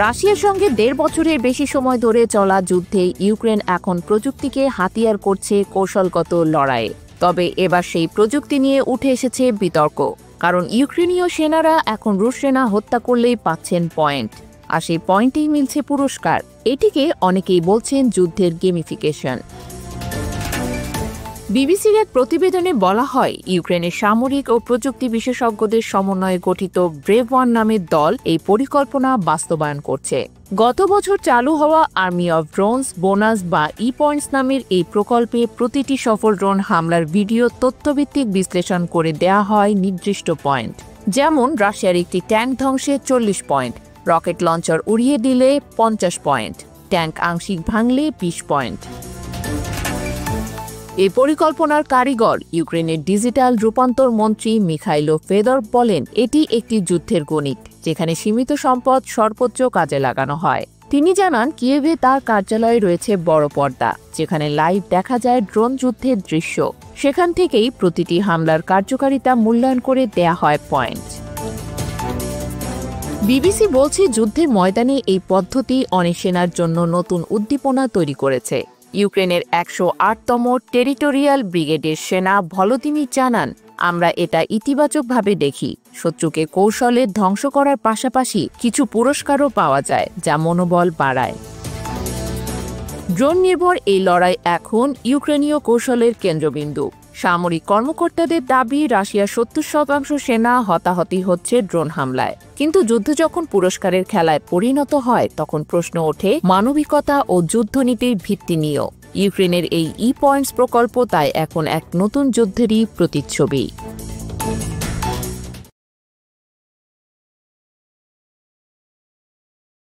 রাশিয়ার সঙ্গে ১.৫ বছরের বেশি সময় ধরে চলা যুদ্ধে ইউক্রেন এখন প্রযুক্তিকে হাতিয়ার করছে কৌশলগত লড়াইয়ে। তবে এবার সেই প্রযুক্তি নিয়ে উঠে এসেছে বিতর্ক, কারণ ইউক্রেনীয় সেনারা এখন রুশ সেনা হত্যা করলেই পাচ্ছেন পয়েন্ট, আর সেই পয়েন্টেই মিলছে পুরস্কার। এটিকে অনেকেই বলছেন যুদ্ধের গেমিফিকেশন। বিবিসির এক প্রতিবেদনে বলা হয়, ইউক্রেনের সামরিক ও প্রযুক্তি বিশেষজ্ঞদের সমন্বয়ে গঠিত ব্রেভ ওয়ান নামের দল এই পরিকল্পনা বাস্তবায়ন করছে। গত বছর চালু হওয়া আর্মি অফ ড্রোনস বোনাস বা পয়েন্টস নামের এই প্রকল্পে প্রতিটি সফল ড্রোন হামলার ভিডিও তথ্যভিত্তিক বিশ্লেষণ করে দেয়া হয় নির্দিষ্ট পয়েন্ট। যেমন রাশিয়ার একটি ট্যাঙ্ক ধ্বংসে 40 পয়েন্ট, রকেট লঞ্চার উড়িয়ে দিলে 50 পয়েন্ট, ট্যাঙ্ক আংশিক ভাঙলে 20 পয়েন্ট। এই পরিকল্পনার কারিগর ইউক্রেনের ডিজিটাল রূপান্তর মন্ত্রী মিখাইলো ফেদরভ বলেন, এটি একটি যুদ্ধের গণিত, যেখানে সীমিত সম্পদ সর্বোচ্চ কাজে লাগানো হয়। তিনি জানান, কিয়েভে তার কার্যালয়ে রয়েছে বড় পর্দা, যেখানে লাইভ দেখা যায় ড্রোন যুদ্ধের দৃশ্য। সেখান থেকেই প্রতিটি হামলার কার্যকারিতা মূল্যায়ন করে দেয়া হয় পয়েন্ট। বিবিসি বলছে, যুদ্ধের ময়দানে এই পদ্ধতি অনেক সেনার জন্য নতুন উদ্দীপনা তৈরি করেছে। ইউক্রেনের ১০৮তম টেরিটোরিয়াল ব্রিগেডের সেনা ভলোদিমির জানান, আমরা এটা ইতিবাচকভাবে দেখি। শত্রুকে কৌশলে ধ্বংস করার পাশাপাশি কিছু পুরস্কারও পাওয়া যায়, যা মনোবল বাড়ায়। ড্রোন নির্ভর এই লড়াই এখন ইউক্রেনীয় কৌশলের কেন্দ্রবিন্দু। সামরিক কর্মকর্তাদের দাবি, রাশিয়ার ৭০% সেনা হতাহতি হচ্ছে ড্রোন হামলায়। কিন্তু যুদ্ধ যখন পুরস্কারের খেলায় পরিণত হয়, তখন প্রশ্ন ওঠে মানবিকতা ও যুদ্ধনীতির ভিত্তি নিয়েও। ইউক্রেনের এই পয়েন্টস প্রকল্প তাই এখন এক নতুন যুদ্ধেরই প্রতিচ্ছবি।